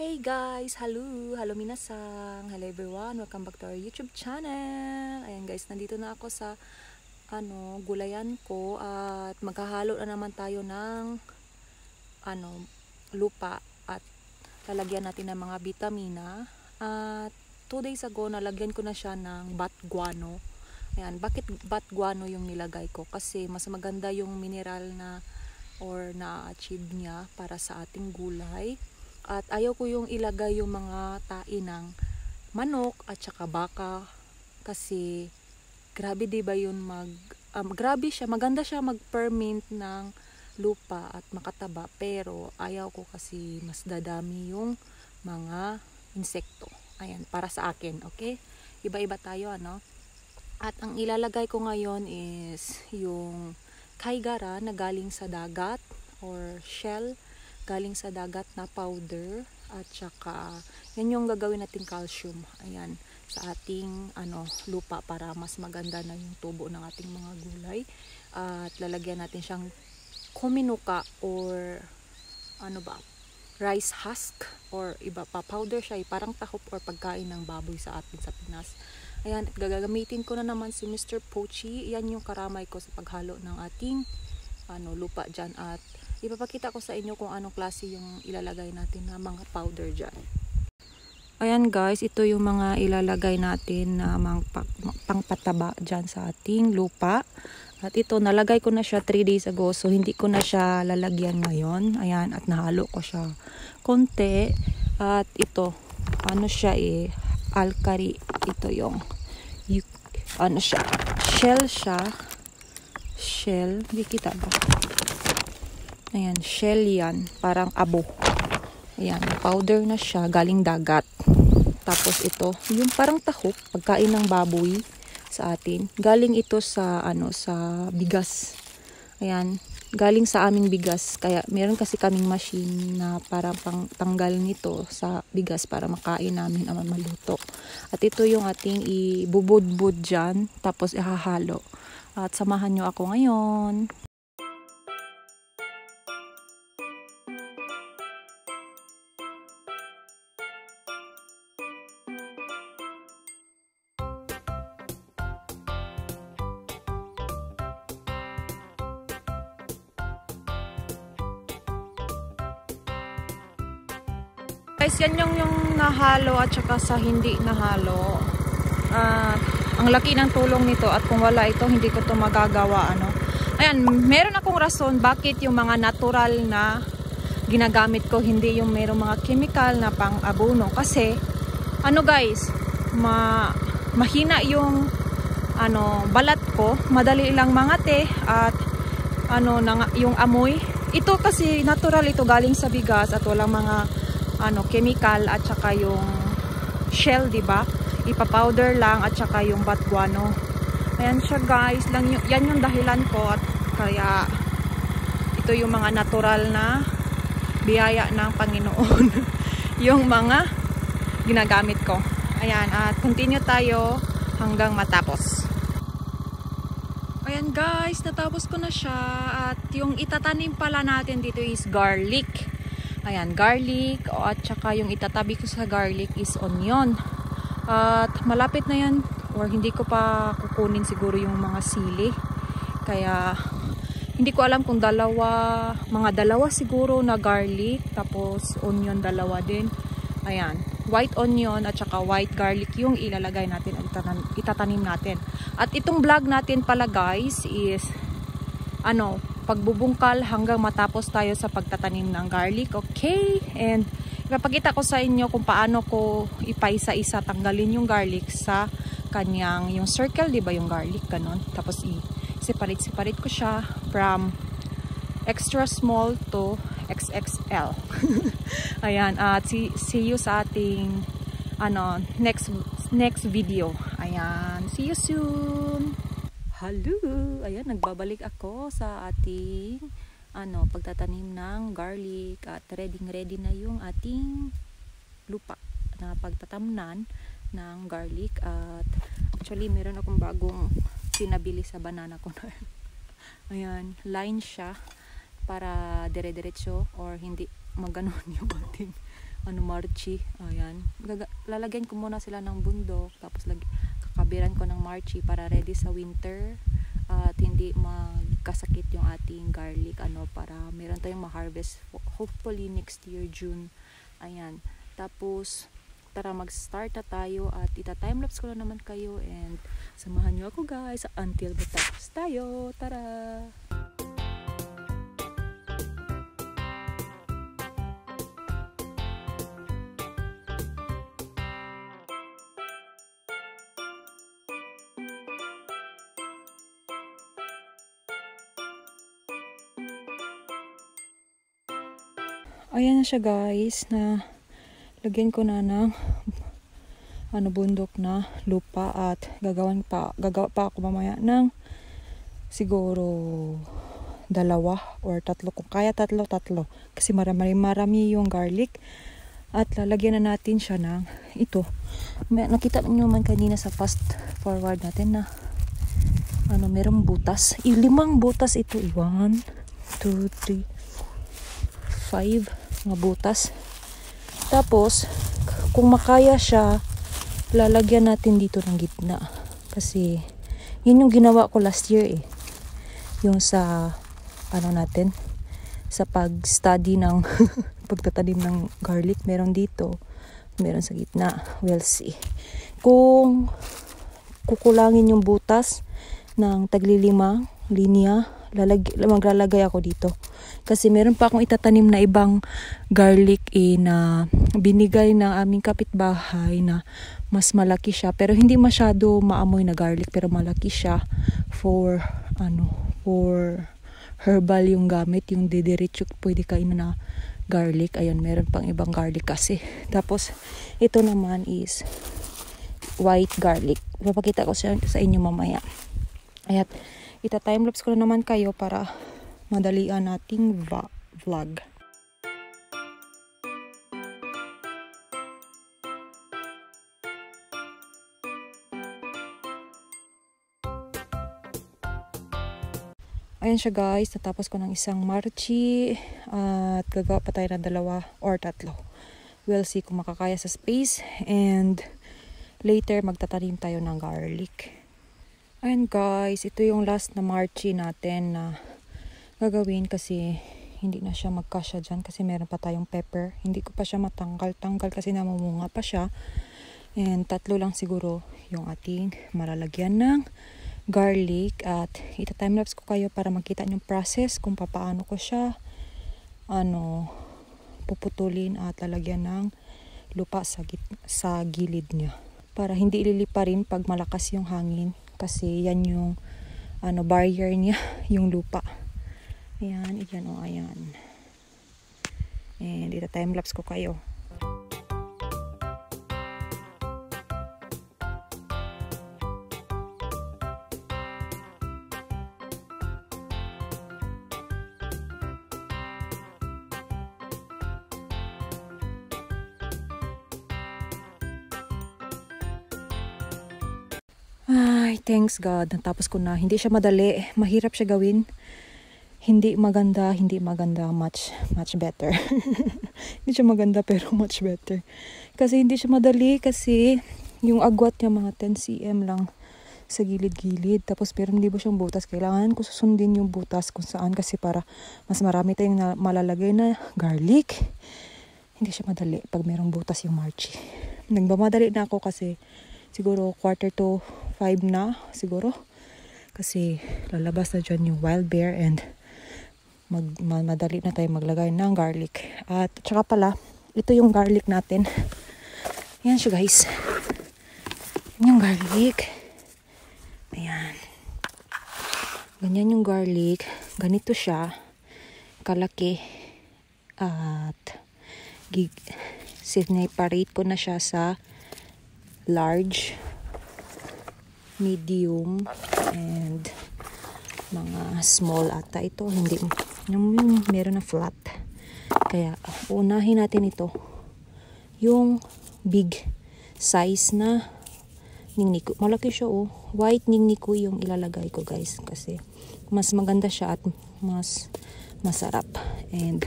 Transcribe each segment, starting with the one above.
Hey guys! Hello minasang! Hello everyone! Welcome back to our YouTube channel! Ayan guys, nandito na ako sa gulayan ko at maghahalo na naman tayo ng lupa at lalagyan natin ng mga vitamina. At 2 days ago, nalagyan ko na siya ng bat guano. Ayan, bakit bat guano yung nilagay ko? Kasi mas maganda yung mineral na na-achieve niya para sa ating gulay. At ayaw ko yung ilagay yung mga tae ng manok at saka baka kasi grabe diba yun grabe siya, maganda siya mag-ferment ng lupa at makataba, pero ayaw ko kasi mas dadami yung mga insekto. Ayan, para sa akin, okay? Iba-iba tayo, ano? At ang ilalagay ko ngayon is yung kaigara na galing sa dagat or shell galing sa dagat na powder at saka yan yung gagawin nating calcium, ayan, sa ating lupa para mas maganda na yung tubo ng ating mga gulay. At lalagyan natin siyang kuminuka or rice husk or iba pa, powder siya, parang tahop or pagkain ng baboy sa atin sa Pinas. Ayan, gagamitin ko na naman si Mr. Pochi. Yan yung karamay ko sa paghalo ng ating lupa dyan, at ipapakita ko sa inyo kung anong klase yung ilalagay natin na mga powder dyan. Ayan guys, ito yung mga ilalagay natin na pangpataba dyan sa ating lupa. At ito, nalagay ko na siya 3 days ago, so hindi ko na siya lalagyan ngayon. Ayan, at nahalo ko siya konti. At ito, siya alkali. Ito yung siya, shell siya. Shell, hindi kita ba? Ayan, shell yan, parang abo. Ayan, powder na siya, galing dagat. Tapos ito, yung parang tahop, pagkain ng baboy sa atin. Galing ito sa sa bigas. Ayan, galing sa aming bigas. Kaya meron kasi kaming machine na para pang tanggal nito sa bigas para makain namin ang maluto. At ito yung ating ibubud-bud dyan, tapos ihahalo. At samahan nyo ako ngayon. Guys, yan yung nahalo at saka sa hindi nahalo. Ang laki ng tulong nito, at kung wala ito, hindi ko to magagawa. Ayan, meron akong rason bakit yung mga natural na ginagamit ko, hindi yung merong mga chemical na pang-abono. Kasi, guys, mahina yung balat ko, madali lang mangate, at yung amoy. Ito kasi natural, ito galing sa bigas at walang mga chemical at saka yung shell, diba? Ipa-powder lang at saka yung bat guano. Ayan siya guys, yan yung dahilan ko, at kaya ito yung mga natural na biyaya ng Panginoon yung mga ginagamit ko. Ayan, at continue tayo hanggang matapos. Ayan guys, natapos ko na siya, at yung itatanim pala natin dito is garlic. Ayan, garlic, at saka yung itatabi ko sa garlic is onion. At malapit na yan, or hindi ko pa kukunin siguro yung mga sili. Kaya hindi ko alam kung mga dalawa siguro na garlic, tapos onion dalawa din. Ayan, white onion at saka white garlic yung ilalagay natin at itatanim natin. At itong vlog natin pala guys is pagbubungkal hanggang matapos tayo sa pagtatanim ng garlic, okay? And ipapakita ko sa inyo kung paano ko ipaisa-isa tanggalin yung garlic sa kanyang yung circle, diba yung garlic, ganon. Tapos i-separate ko siya from extra small to XXL. Ayan, at see you sa ating next video. Ayan, see you soon. Hello! Ayan, nagbabalik ako sa ating pagtatanim ng garlic, at ready na yung ating lupa na pagtatamnan ng garlic. At actually meron akong bagong pinabili sa banana ko na ayan, line siya para dire-diretso or hindi maganon yung ating marchi. Ayan. Lalagyan ko muna sila ng bundok, tapos kakabiran ko ng marchi para ready sa winter at hindi magkasakit yung ating garlic para meron tayong ma-harvest hopefully next year June. Ayan. Tapos tara mag-start na tayo at ita-timelapse ko na naman kayo and samahan nyo ako guys until matapos tayo. Tara! Ayan na siya guys, na lagyan ko na ng bundok na lupa at gagawa pa ako mamaya ng siguro 2 or 3 kung kaya 3 kasi marami yung garlic at lalagyan na natin siya ng ito. Nakita niyo naman kanina sa fast forward natin na merong butas. 5 butas ito. 1, 2, 3, 5 mga butas. Tapos kung makaya siya, lalagyan natin dito ng gitna kasi yun yung ginawa ko last year yung sa natin sa pag-study ng pagtatanim ng garlic. Meron dito, meron sa gitna. We'll see kung kukulangin yung butas ng tagli-5 linya. Maglalagay ako dito kasi meron pa akong itatanim na ibang garlic na binigay ng aming kapitbahay na mas malaki siya pero hindi masyado maamoy na garlic pero malaki siya for herbal yung gamit, yung didiretso pwede kain na garlic. Ayun, meron pang ibang garlic kasi. Tapos ito naman is white garlic. Papakita ko sa inyo mamaya. Ayan, ita-timelapse ko na naman kayo para madalian nating vlog. Ayan siya guys, natapos ko ng isang marchi at gagawa pa tayo ng 2 or 3. We'll see kung makakaya sa space and later magtatanim tayo ng garlic. Ayan guys, ito yung last na marchi natin na gagawin kasi hindi na siya magkasya dyan kasi meron pa tayong pepper. Hindi ko pa siya matanggal kasi namumunga pa siya. And 3 lang siguro yung ating malalagyan ng garlic at ita-timelapse ko kayo para makita yung process kung paano ko siya puputulin at lalagyan ng lupa sa gilid niya para hindi ililipa rin pag malakas yung hangin. Kasi yan yung barrier niya, yung lupa. Ayan, ayan. And ita-timelapse ko kayo. Ay, thanks God. Natapos ko na. Hindi siya madali. Mahirap siya gawin. Hindi maganda. Much better. Hindi siya maganda pero much better. Kasi hindi siya madali kasi yung agwat niya mga 10 cm lang sa gilid-gilid. Tapos pero hindi ba siyang butas. Kailangan ko susundin yung butas kung saan kasi para mas marami tayong malalagay na garlic. Hindi siya madali pag merong butas yung marchi. Nagmamadali na ako kasi siguro 4:45 na siguro kasi lalabas na dyan yung wild bear and madali na tayo maglagay ng garlic. At saka pala ito yung garlic natin. Ayan siya guys, yung garlic, ayan, ganyan yung garlic, ganito siya kalaki at sineparate ko na siya sa large, medium, and mga small ata ito. Hindi, yung meron na flat. Kaya unahin natin ito. Yung big size na ningniku. Malaki siya White ningniku yung ilalagay ko guys. Kasi mas maganda siya at mas masarap. And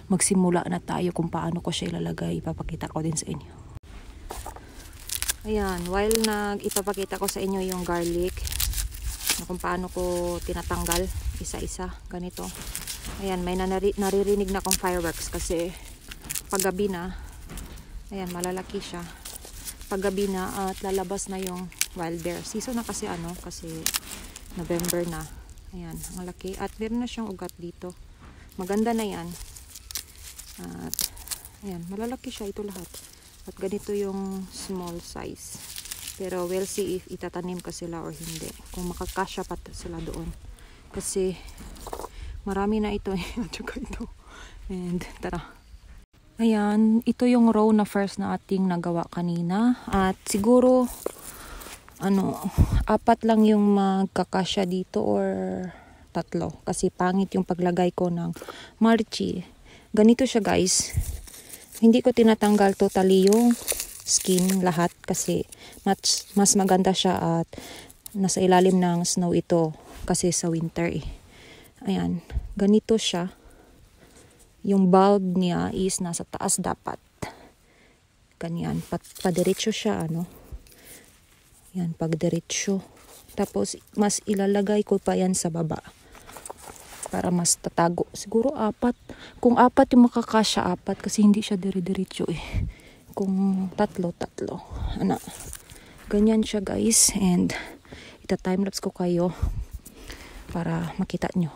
magsimula na tayo kung paano ko siya ilalagay. Ipapakita ko din sa inyo. Ayan, while ipapakita ko sa inyo yung garlic, kung paano ko tinatanggal isa-isa, ganito. Ayan, may naririnig na akong fireworks kasi paggabi na. Ayan, malalaki siya. Paggabi na at lalabas na yung wild bear. Season na kasi kasi November na. Ayan, ang laki. At meron na siyang ugat dito. Maganda na yan. At ayan, malalaki siya ito lahat. At ganito yung small size. Pero we'll see if itatanim ko sila or hindi. Kung makakasya pa sila doon. Kasi marami na ito. At saka ito. And tara. Ayan, ito yung row na first na ating nagawa kanina. At siguro, 4 lang yung magkakasya dito or 3. Kasi pangit yung paglagay ko ng marchi. Ganito siya guys. Hindi ko tinatanggal totally yung skin lahat kasi mas maganda siya at nasa ilalim ng snow ito kasi sa winter eh. Ayan, ganito siya. Yung bulb niya is nasa taas dapat. Ganyan, padiretso siya Yan, pagdiretso. Tapos mas ilalagay ko pa yan sa baba para mas tatago. Siguro 4. Kung 4 yung makakasya, 4 kasi hindi siya dire-diretso eh. Kung 3. Ganyan siya guys. And ita-timelapse ko kayo para makita nyo.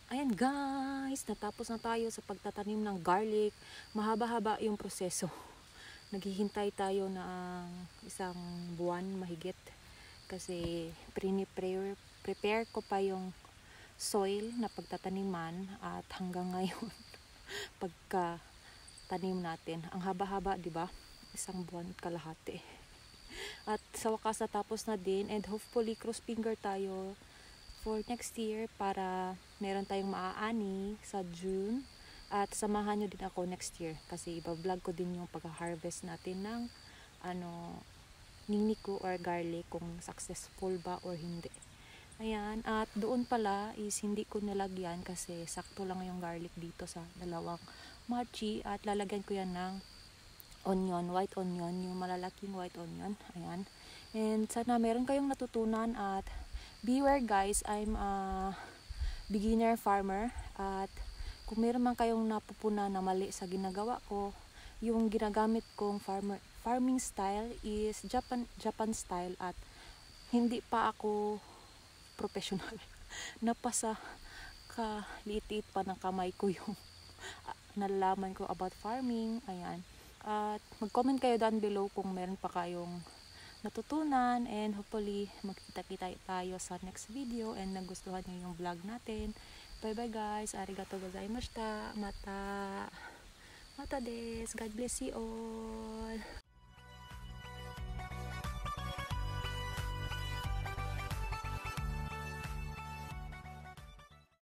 Ayan guys, natapos na tayo sa pagtatanim ng garlic. Mahaba-haba yung proseso. Naghihintay tayo ng 1 buwan mahigit. Kasi prepare ko pa yung soil na pagtataniman at hanggang ngayon pagka tanim natin. Ang haba-haba, 'di ba? 1 buwan at kalahati. At sa wakas natapos na din, and hopefully cross finger tayo for next year para meron tayong maaani sa June. At samahan nyo din ako next year kasi iba-vlog ko din yung pag-harvest natin ng ningniku or garlic kung successful ba or hindi. Ayan, at doon pala is hindi ko nilagyan kasi sakto lang yung garlic dito sa dalawang machi, at lalagyan ko yan ng onion, white onion, yung malalaking white onion. Ayan. And sana meron kayong natutunan, at beware guys, I'm a beginner farmer, at kung meron man kayong napupuna na mali sa ginagawa ko, yung ginagamit kong farming style is Japan style, at hindi pa ako professional. Napasa liit pa ng kamay ko yung nalalaman ko about farming. Ayan. At mag-comment kayo down below kung meron pa kayong natutunan, and hopefully magkita-kita tayo sa next video and nagustuhan niyo yung vlog natin. Bye bye guys. Arigatou gozaimashita. Mata des. God bless you all.